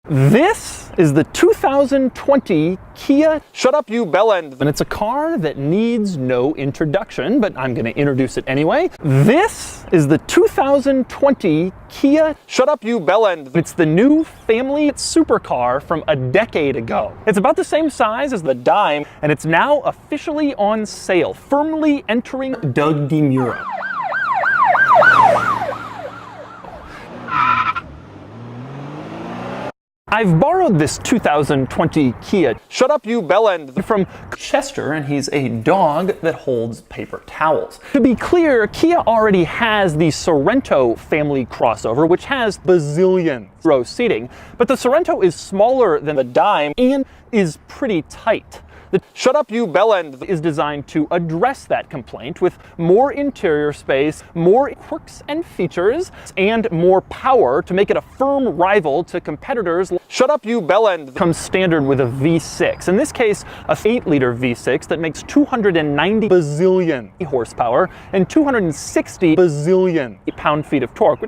This is the 2020 Kia Shutupyoubellend, and it's a car that needs no introduction, but I'm going to introduce it anyway. This is the 2020 Kia Shutupyoubellend. It's the new family supercar from a decade ago. It's about the same size as the Dime, and it's now officially on sale, firmly entering DeMuro. I've borrowed this 2020 Kia Shutupyoubellend from Chester, and he's a dog that holds paper towels. To be clear, Kia already has the Sorento family crossover, which has bazillion row seating, but the Sorento is smaller than the Dime and is pretty tight. The Shutupyoubellend is designed to address that complaint with more interior space, more quirks and features, and more power to make it a firm rival to competitors. Shutupyoubellend comes standard with a V6, in this case a 8-liter V6 that makes 290 bazillion horsepower and 260 bazillion pound-feet of torque.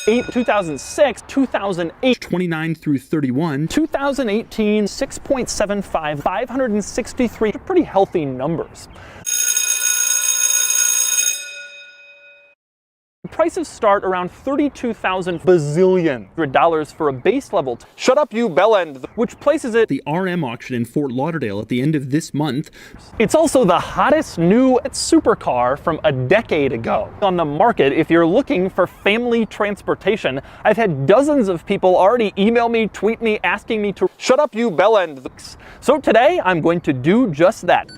2006, 2008, 29 through 31, 2018, 6.75, 563, pretty healthy numbers. Prices start around $32,000 bazillion for a base level Shutupyoubellend, which places it at the RM auction in Fort Lauderdale at the end of this month. It's also the hottest new supercar from a decade ago on the market. If you're looking for family transportation, I've had dozens of people already email me, tweet me, asking me to Shutupyoubellend. So today I'm going to do just that.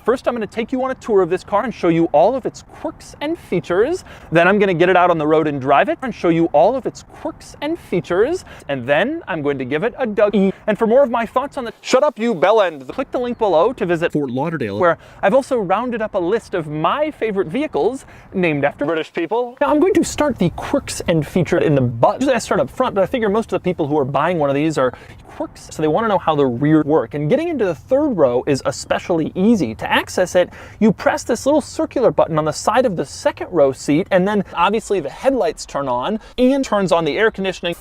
First, I'm going to take you on a tour of this car and show you all of its quirks and features. Then I'm going to get it out on the road and drive it and show you all of its quirks and features. And then I'm going to give it a dug. And for more of my thoughts on the Shutupyoubellend, click the link below to visit Fort Lauderdale, where I've also rounded up a list of my favorite vehicles named after British people. Now I'm going to start the quirks and features in the butt. Usually I start up front, but I figure most of the people who are buying one of these are quirks, so they want to know how the rear work. And getting into the third row is especially easy. To access it, you press this little circular button on the side of the second row seat, and then obviously the headlights turn on and turns on the air conditioning.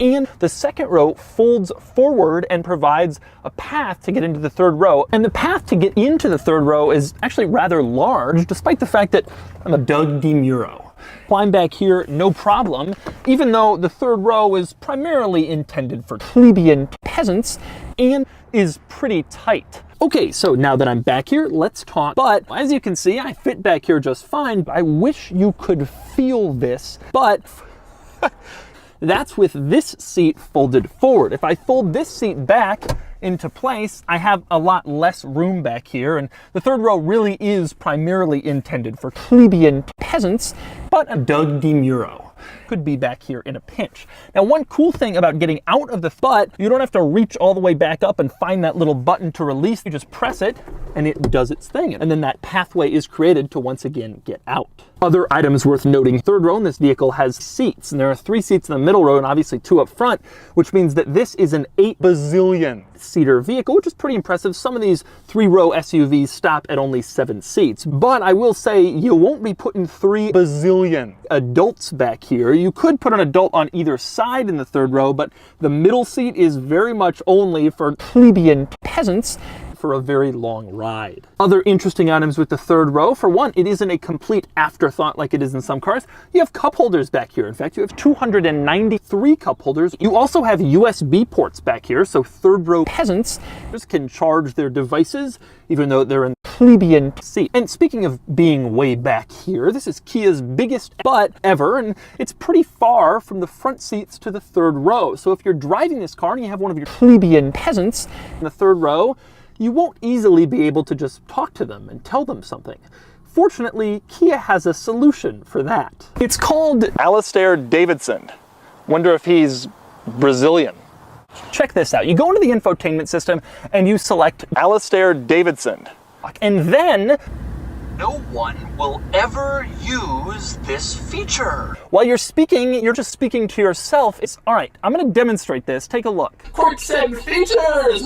And the second row folds forward and provides a path to get into the third row. And the path to get into the third row is actually rather large, despite the fact that I'm a DeMuro. Climb back here, no problem, even though the third row is primarily intended for plebeian peasants and is pretty tight. Okay, so now that I'm back here, let's talk. But as you can see, I fit back here just fine. I wish you could feel this, but that's with this seat folded forward. If I fold this seat back into place, I have a lot less room back here, and the third row really is primarily intended for plebeian peasants, but a DeMuro could be back here in a pinch. Now, one cool thing about getting out of the butt, you don't have to reach all the way back up and find that little button to release. You just press it and it does its thing. And then that pathway is created to once again get out. Other items worth noting, third row in this vehicle has seats, and there are 3 seats in the middle row and obviously 2 up front, which means that this is an 8 bazillion seater vehicle, which is pretty impressive. Some of these 3-row SUVs stop at only 7 seats, but I will say you won't be putting 3 bazillion adults back here. You could put an adult on either side in the third row, but the middle seat is very much only for plebeian peasants for a very long ride. Other interesting items with the third row, for one, it isn't a complete afterthought like it is in some cars. You have cup holders back here. In fact, you have 293 cup holders. You also have USB ports back here, so third row peasants can charge their devices even though they're in plebeian seat. And speaking of being way back here, this is Kia's biggest butt ever, and it's pretty far from the front seats to the third row. So if you're driving this car and you have one of your plebeian peasants in the third row, you won't easily be able to just talk to them and tell them something. Fortunately, Kia has a solution for that. It's called Alistair Davidson. Wonder if he's Brazilian. Check this out. You go into the infotainment system and you select Alistair Davidson. And then no one will ever use this feature. While you're speaking, you're just speaking to yourself. It's all right. I'm going to demonstrate this. Take a look. Quirks and features!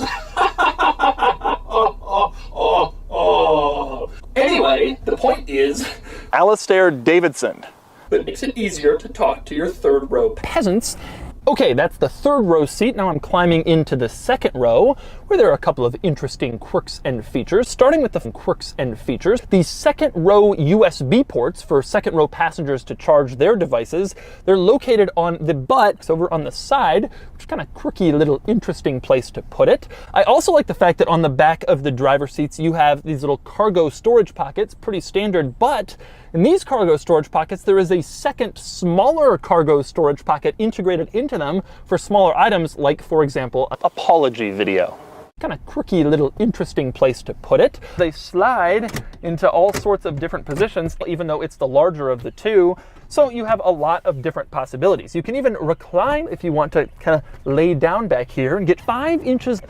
Anyway, the point is, Alistair Davidson. it makes it easier to talk to your third row Peasants. Okay, that's the third row seat. Now I'm climbing into the second row, where there are a couple of interesting quirks and features. Starting with the quirks and features, the second row USB ports for second row passengers to charge their devices. They're located on the butt, over on the side, which is kind of quirky, little interesting place to put it. I also like the fact that on the back of the driver seats, you have these little cargo storage pockets, pretty standard, but in these cargo storage pockets, there is a second, smaller cargo storage pocket integrated into them for smaller items, like, for example, an apology video. Kind of quirky, little interesting place to put it. They slide into all sorts of different positions, even though it's the larger of the two. So you have a lot of different possibilities. You can even recline if you want to kind of lay down back here and get 5 inches.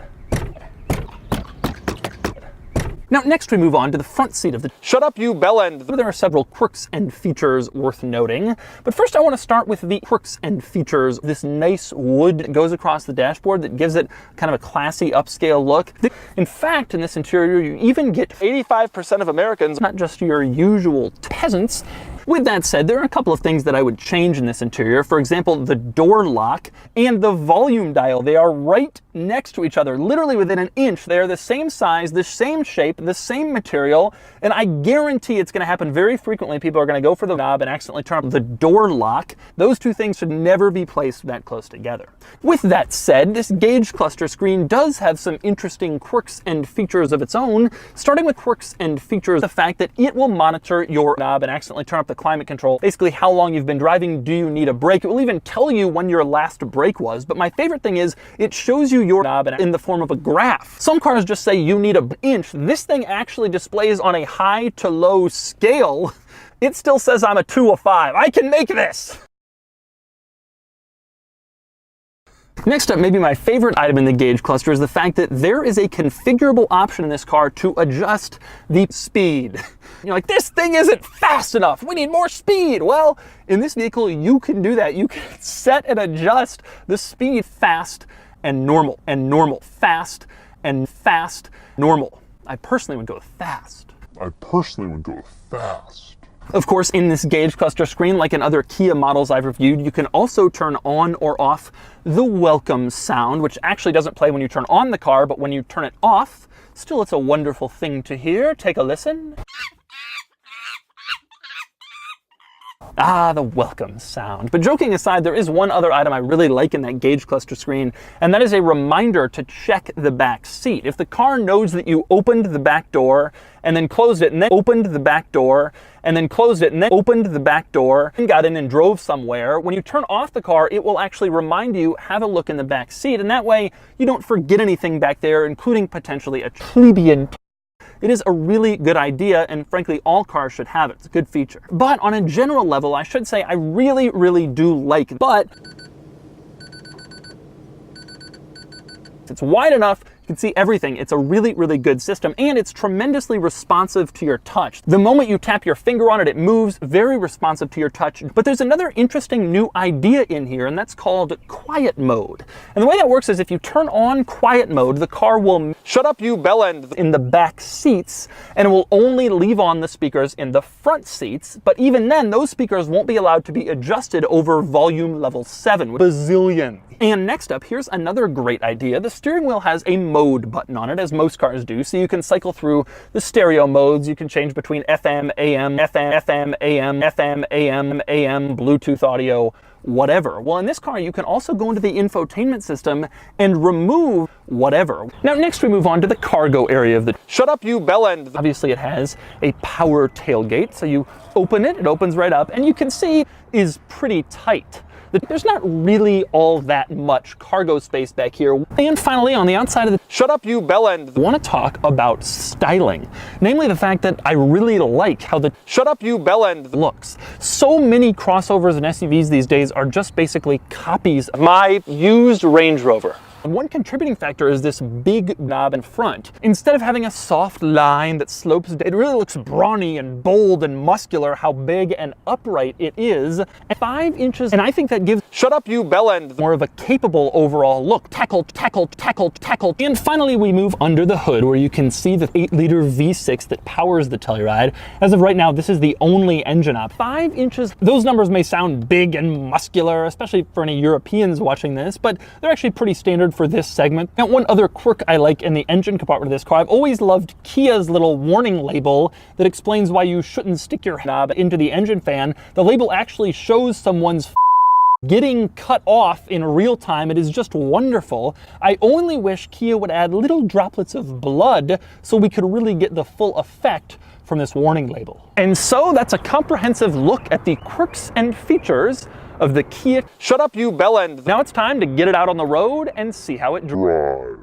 Now, next we move on to the front seat of the Shutupyoubellend. There are several quirks and features worth noting, but first I want to start with the quirks and features. This nice wood that goes across the dashboard that gives it kind of a classy upscale look. In fact, in this interior, you even get 85% of Americans, not just your usual peasants. With that said, there are a couple of things that I would change in this interior. For example, the door lock and the volume dial. They are right next to each other, literally within an inch. They are the same size, the same shape, the same material, and I guarantee it's going to happen very frequently. People are going to go for the knob and accidentally turn up the door lock. Those two things should never be placed that close together. With that said, this gauge cluster screen does have some interesting quirks and features of its own, starting with quirks and features, the fact that it will monitor your knob and accidentally turn up the climate control. Basically, how long you've been driving, do you need a break? It will even tell you when your last break was, but my favorite thing is it shows you your knob in the form of a graph. Some cars just say you need an inch. This thing actually displays on a high to low scale. It still says I'm a 2 or 5. I can make this! Next up, maybe my favorite item in the gauge cluster is the fact that there is a configurable option in this car to adjust the speed. You're like, this thing isn't fast enough. We need more speed. Well, in this vehicle, you can do that. You can set and adjust the speed fast and normal, fast and fast, normal. I personally would go with fast. Of course, in this gauge cluster screen, like in other Kia models I've reviewed, you can also turn on or off the welcome sound, which actually doesn't play when you turn on the car, but when you turn it off, still it's a wonderful thing to hear. Take a listen. Ah, the welcome sound. But joking aside, there is one other item I really like in that gauge cluster screen, and that is a reminder to check the back seat. If the car knows that you opened the back door and then closed it, and then opened the back door and then closed it, and then opened the back door and got in and drove somewhere, when you turn off the car, it will actually remind you, have a look in the back seat, and that way you don't forget anything back there, including potentially a plebeian. It is a really good idea, and frankly, all cars should have it. It's a good feature. But on a general level, I should say I really, really do like it. But it's wide enough, you can see everything. It's a really, really good system, and it's tremendously responsive to your touch. The moment you tap your finger on it, it moves, very responsive to your touch. But there's another interesting new idea in here, and that's called quiet mode. And the way that works is if you turn on quiet mode, the car will Shutupyoubellend in the back seats, and it will only leave on the speakers in the front seats. But even then, those speakers won't be allowed to be adjusted over volume level 7. Bazillion. And next up, here's another great idea. The steering wheel has a mode button on it, as most cars do, so you can cycle through the stereo modes. You can change between FM, AM, FM, AM, FM, AM, AM, Bluetooth audio, whatever. Well, in this car, you can also go into the infotainment system and remove whatever. Now, next we move on to the cargo area of the Shutupyoubellend. Obviously, it has a power tailgate, so you open it, it opens right up, and you can see is pretty tight. There's not really all that much cargo space back here. And finally, on the outside of the Shutupyoubellend, I want to talk about styling. Namely, the fact that I really like how the Shutupyoubellend looks. So many crossovers and SUVs these days are just basically copies of my used Range Rover. And one contributing factor is this big knob in front. Instead of having a soft line that slopes, it really looks brawny and bold and muscular how big and upright it is. At 5 inches, and I think that gives Shutupyoubellend more of a capable overall look. Tackle, tackle, tackle, tackle. And finally, we move under the hood where you can see the 8-liter V6 that powers the Telluride. As of right now, this is the only engine op. 5 inches, those numbers may sound big and muscular, especially for any Europeans watching this, but they're actually pretty standard for this segment. Now, one other quirk I like in the engine compartment of this car, I've always loved Kia's little warning label that explains why you shouldn't stick your knob into the engine fan. The label actually shows someone's getting cut off in real time. It is just wonderful. I only wish Kia would add little droplets of blood so we could really get the full effect from this warning label. And so that's a comprehensive look at the quirks and features of the Kia Shutupyoubellend. Now it's time to get it out on the road and see how it drives.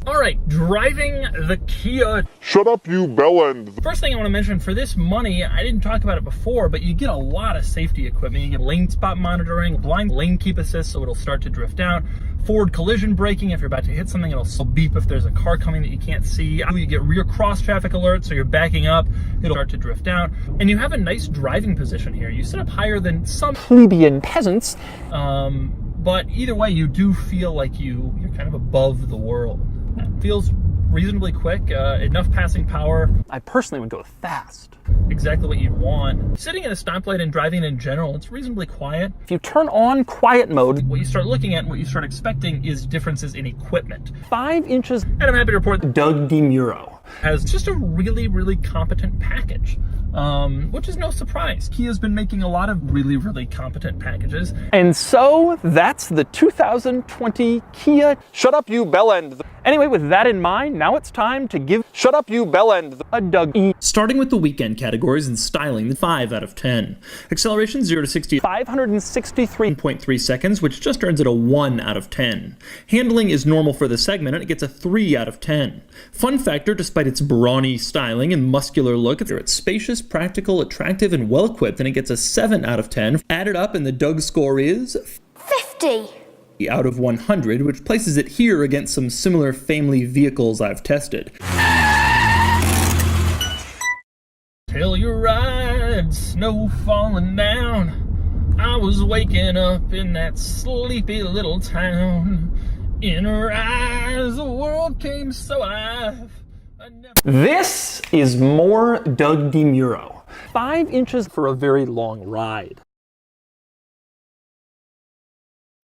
All right, driving the Kia Shutupyoubellend. First thing I want to mention, for this money, I didn't talk about it before, but you get a lot of safety equipment. You get lane spot monitoring, blind lane keep assist, so it'll start to drift out. Forward collision braking, if you're about to hit something, it'll beep if there's a car coming that you can't see. You get rear cross traffic alert, so you're backing up, it'll start to drift out. And you have a nice driving position here. You sit up higher than some plebeian peasants, but either way, you do feel like you're kind of above the world. It feels reasonably quick, enough passing power. I personally would go fast. Exactly what you'd want. Sitting at a stoplight and driving in general, it's reasonably quiet. If you turn on quiet mode, what you start looking at and what you start expecting is differences in equipment. 5 inches, and I'm happy to report that Doug DeMuro has just a really, really competent package. Which is no surprise. Kia's been making a lot of really, really competent packages. And so that's the 2020 Kia Shutupyoubellend. Anyway, with that in mind, now it's time to give Shutupyoubellend a Doug E. Starting with the weekend categories and styling, 5 out of 10. Acceleration 0 to 60, 563.3 seconds, which just earns it a 1 out of 10. Handling is normal for the segment, and it gets a 3 out of 10. Fun factor, despite its brawny styling and muscular look, it's spacious, practical, attractive, and well-equipped, and it gets a 7 out of 10. Added up, and the Doug score is 50 out of 100, which places it here against some similar family vehicles I've tested. Till you ride, snow falling down. I was waking up in that sleepy little town. In her eyes, the world came so alive. This is more Doug DeMuro. 5 inches for a very long ride.